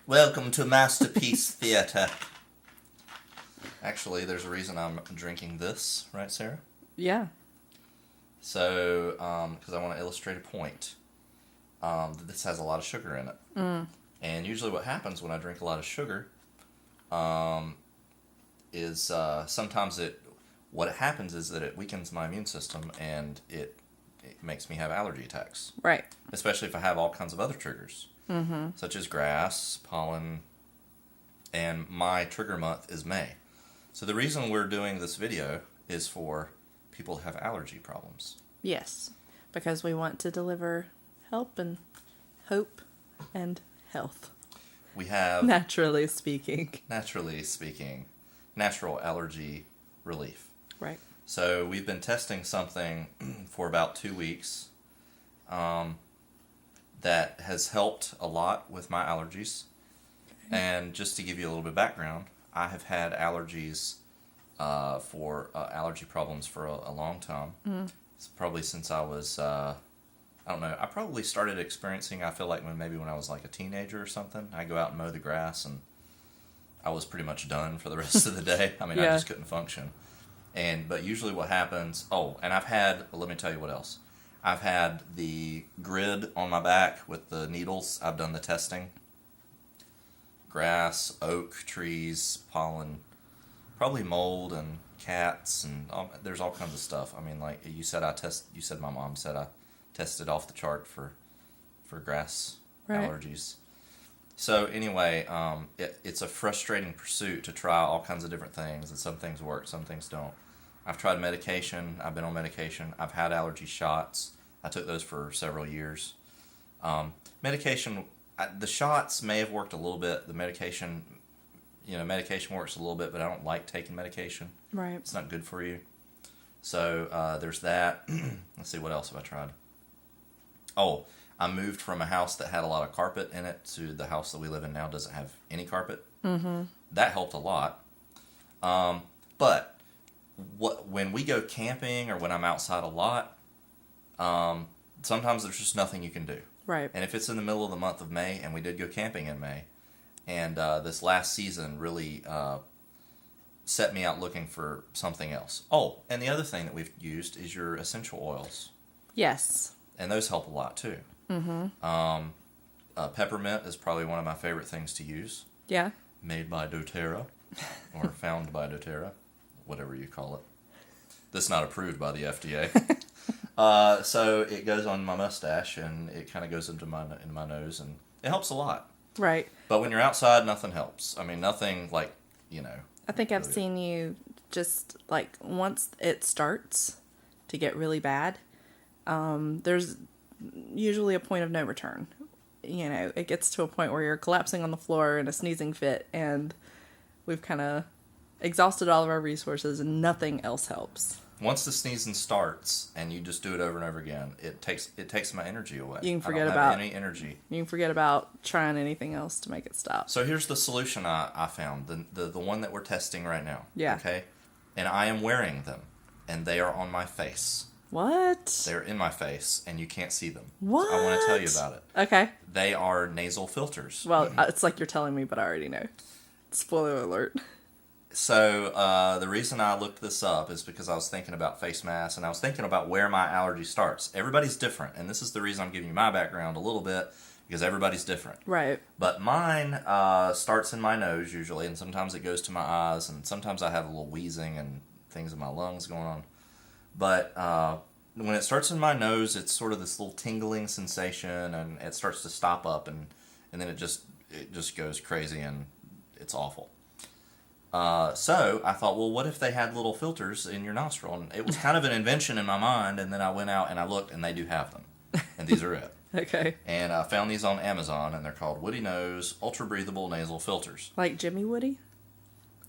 Welcome to Masterpiece Theater. Actually, there's a reason I'm drinking this, right, Sarah? Yeah. So, because I want to illustrate a point. This has a lot of sugar in it. And usually what happens when I drink a lot of sugar is sometimes what happens is that it weakens my immune system and it makes me have allergy attacks. Right. Especially if I have all kinds of other triggers. Such as grass, pollen, and my trigger month is May. So the reason we're doing this video is for people who have allergy problems. Yes. Because we want to deliver help and hope and health. We have... Naturally speaking, natural allergy relief. Right. So we've been testing something for about 2 weeks that has helped a lot with my allergies. Okay. And just to give you a little bit of background, I have had allergies for allergy problems for a long time. It's probably since I was, I don't know, I probably started experiencing, I feel like when I was like a teenager or something. I go out and mow the grass and I was pretty much done for the rest of the day. I mean, I just couldn't function. But usually what happens, and I've had, let me tell you what else. I've had the grid on my back with the needles. I've done the testing. Grass, oak, trees, pollen, probably mold and cats, and there's all kinds of stuff. I mean, like you said, my mom said I tested off the chart for grass allergies. So anyway, it's a frustrating pursuit to try all kinds of different things, and some things work, some things don't. I've tried medication. I've been on medication. I've had allergy shots. I took those for several years. Medication, the shots may have worked a little bit. The medication, medication works a little bit, but I don't like taking medication. Right. It's not good for you. So there's that. Let's see, what else have I tried? I moved from a house that had a lot of carpet in it to the house that we live in now doesn't have any carpet. That helped a lot. But when we go camping or when I'm outside a lot, sometimes there's just nothing you can do. Right. And if it's in the middle of the month of May, and we did go camping in May, and this last season really set me out looking for something else. Oh, and the other thing that we've used is your essential oils. Yes. And those help a lot too. Peppermint is probably one of my favorite things to use. Yeah. Made by doTERRA, or found by doTERRA, whatever you call it. This is not approved by the FDA. So it goes on my mustache, and it kind of goes into my nose, and it helps a lot. Right. But when you're outside, nothing helps. I mean, nothing like, I think I've seen you just, like, once it starts to get really bad, there's usually a point of no return. It gets to a point where you're collapsing on the floor in a sneezing fit, and we've kind of exhausted all of our resources, and nothing else helps. Once the sneezing starts, and you just do it over and over again, it takes my energy away. You can forget I don't about have any energy. You can forget about trying anything else to make it stop. So here's the solution I found, the one that we're testing right now. Yeah. Okay, and I am wearing them, and they are on my face. What? They're in my face, and you can't see them. What? I want to tell you about it. Okay. They are nasal filters. Well, it's like you're telling me, but I already know. Spoiler alert. So the reason I looked this up is because I was thinking about face masks, and I was thinking about where my allergy starts. Everybody's different, and this is the reason I'm giving you my background a little bit, because everybody's different. Right. But mine starts in my nose usually, and sometimes it goes to my eyes, and sometimes I have a little wheezing and things in my lungs going on. But when it starts in my nose, it's sort of this little tingling sensation, and it starts to stop up, and then it just goes crazy, and it's awful. So I thought, well, what if they had little filters in your nostril? And it was kind of an invention in my mind, and then I went out and I looked, and they do have them, and these are it. Okay. And I found these on Amazon, and they're called Woody Nose Ultra Breathable Nasal Filters. Like Jimmy Woody?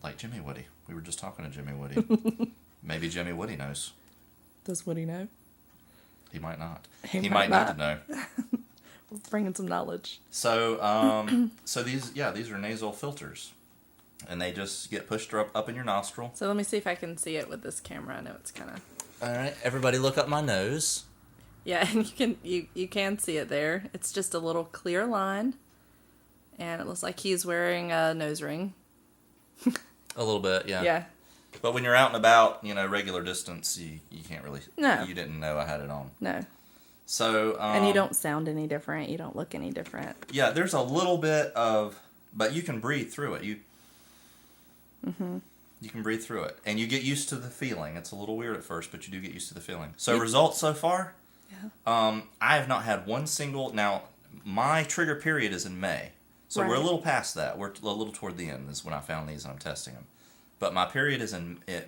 Like Jimmy Woody. We were just talking to Jimmy Woody. Maybe Jimmy Woody knows. Does Woody know? He might not. He might not. need to know. We're bringing some knowledge. So, these are nasal filters, and they just get pushed up in your nostril. So let me see if I can see it with this camera. I know it's kind of... All right, everybody look up my nose. Yeah, and you can see it there. It's just a little clear line, and it looks like he's wearing a nose ring. A little bit, yeah. Yeah. But when you're out and about, regular distance, you can't really... No. You didn't know I had it on. No. So... and you don't sound any different. You don't look any different. Yeah, there's a little bit of... But you can breathe through it. You can breathe through it. And you get used to the feeling. It's a little weird at first, but you do get used to the feeling. So results so far? Yeah. I have not had one single... Now, my trigger period is in May. So we're a little past that. We're a little toward the end is when I found these and I'm testing them. But my period is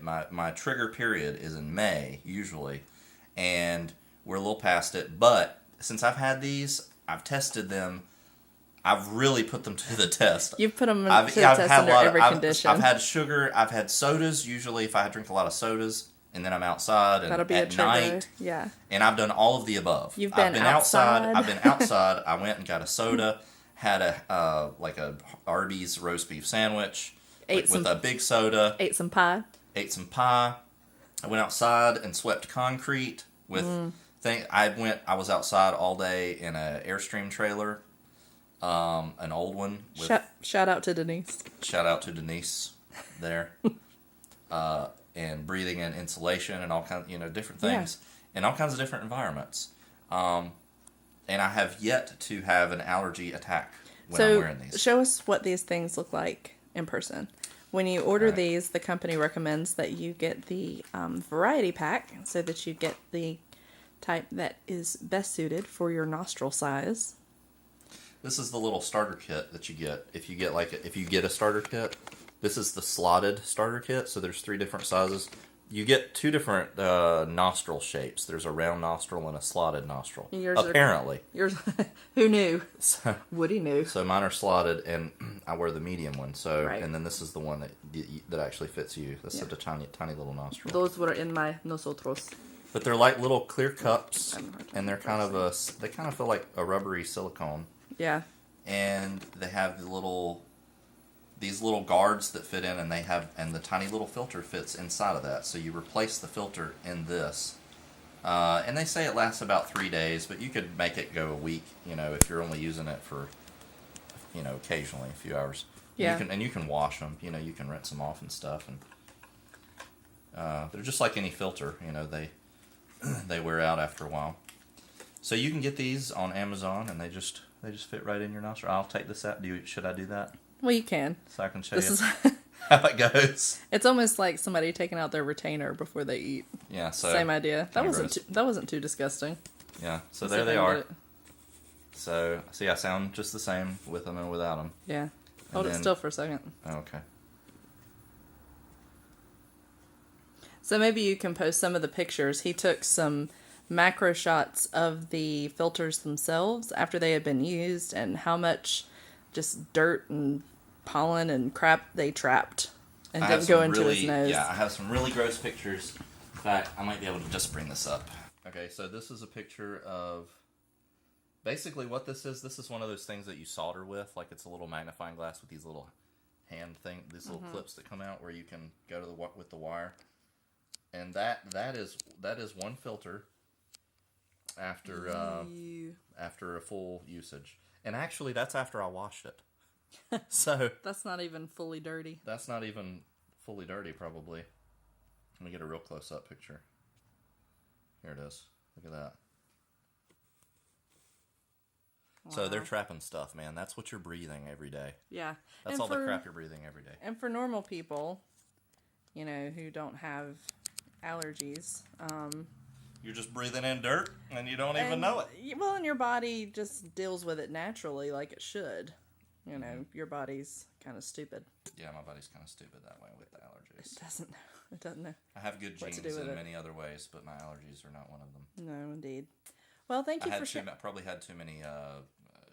my trigger period is in May, usually. And we're a little past it. But since I've had these, I've tested them. I've really put them to the test. You've put them to the test under every condition. I've had sugar. I've had sodas. Usually, if I drink a lot of sodas, and then I'm outside and that'll be at night, yeah. And I've done all of the above. You've been outside. I've been outside. I went and got a soda. Had a Arby's roast beef sandwich with a big soda. Ate some pie. I went outside and swept concrete with I was outside all day in an Airstream trailer. An old one. Shout out to Denise. Shout out to Denise there. And breathing in insulation and all kinds, different things in all kinds of different environments. And I have yet to have an allergy attack when I'm wearing these. Show us what these things look like in person. When you order these, the company recommends that you get the variety pack so that you get the type that is best suited for your nostril size. This is the little starter kit that you get. If you get a starter kit, this is the slotted starter kit. So there's 3 different sizes. You get 2 different nostril shapes. There's a round nostril and a slotted nostril. Apparently. Yours, who knew? So, Woody knew. So mine are slotted, and I wear the medium one. So, and then this is the one that actually fits you. This is a tiny little nostril. Those were in my nosotros. But they're like little clear cups, and they're kind of they kind of feel like a rubbery silicone. Yeah. And they have these little guards that fit in, and the tiny little filter fits inside of that. So you replace the filter in this. And they say it lasts about 3 days, but you could make it go a week, if you're only using it for, occasionally a few hours. Yeah. You can wash them, you can rinse them off and stuff. And they're just like any filter, they wear out after a while. So you can get these on Amazon, and they just fit right in your nostril. I'll take this out. Should I do that? Well, you can. So I can show you how it goes. It's almost like somebody taking out their retainer before they eat. Yeah. So same idea. That wasn't too disgusting. Yeah. So there they are. So see, I sound just the same with them and without them. Yeah. Hold it still for a second. Oh, okay. So maybe you can post some of the pictures. He took some macro shots of the filters themselves after they had been used and how much just dirt and pollen and crap they trapped and didn't go into his nose. Yeah, I have some really gross pictures. In fact, I might be able to just bring this up. Okay, so this is a picture of basically what this is. This is one of those things that you solder with, like it's a little magnifying glass with these little these little clips that come out where you can go to with the wire. And that is one filter after a full usage. And actually, that's after I washed it. So that's not even fully dirty. That's not even fully dirty, probably. Let me get a real close-up picture. Here it is. Look at that. Wow. So they're trapping stuff, man. That's what you're breathing every day. Yeah. That's all the crap you're breathing every day. And for normal people, who don't have allergies, you're just breathing in dirt, and you don't even know it. Well, and your body just deals with it naturally like it should. Your body's kind of stupid. Yeah, my body's kind of stupid that way with the allergies. It doesn't know. I have good genes in many other ways, but my allergies are not one of them. No, indeed. Well, thank you for sharing. I probably had too many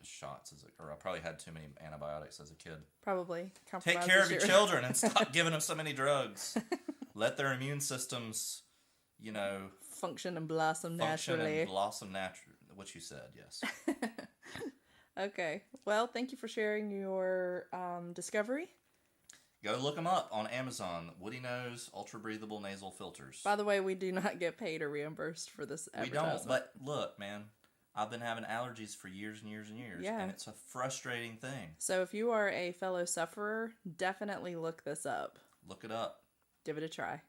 shots, or I probably had too many antibiotics as a kid. Probably. Take care of your children and stop giving them so many drugs. Let their immune systems, function and blossom naturally. What you said, yes. Okay. Well, thank you for sharing your discovery. Go look them up on Amazon. Woody Nose Ultra Breathable Nasal Filters. By the way, we do not get paid or reimbursed for this advertisement. We don't, but look, man. I've been having allergies for years and years and years. Yeah. And it's a frustrating thing. So if you are a fellow sufferer, definitely look this up. Look it up. Give it a try.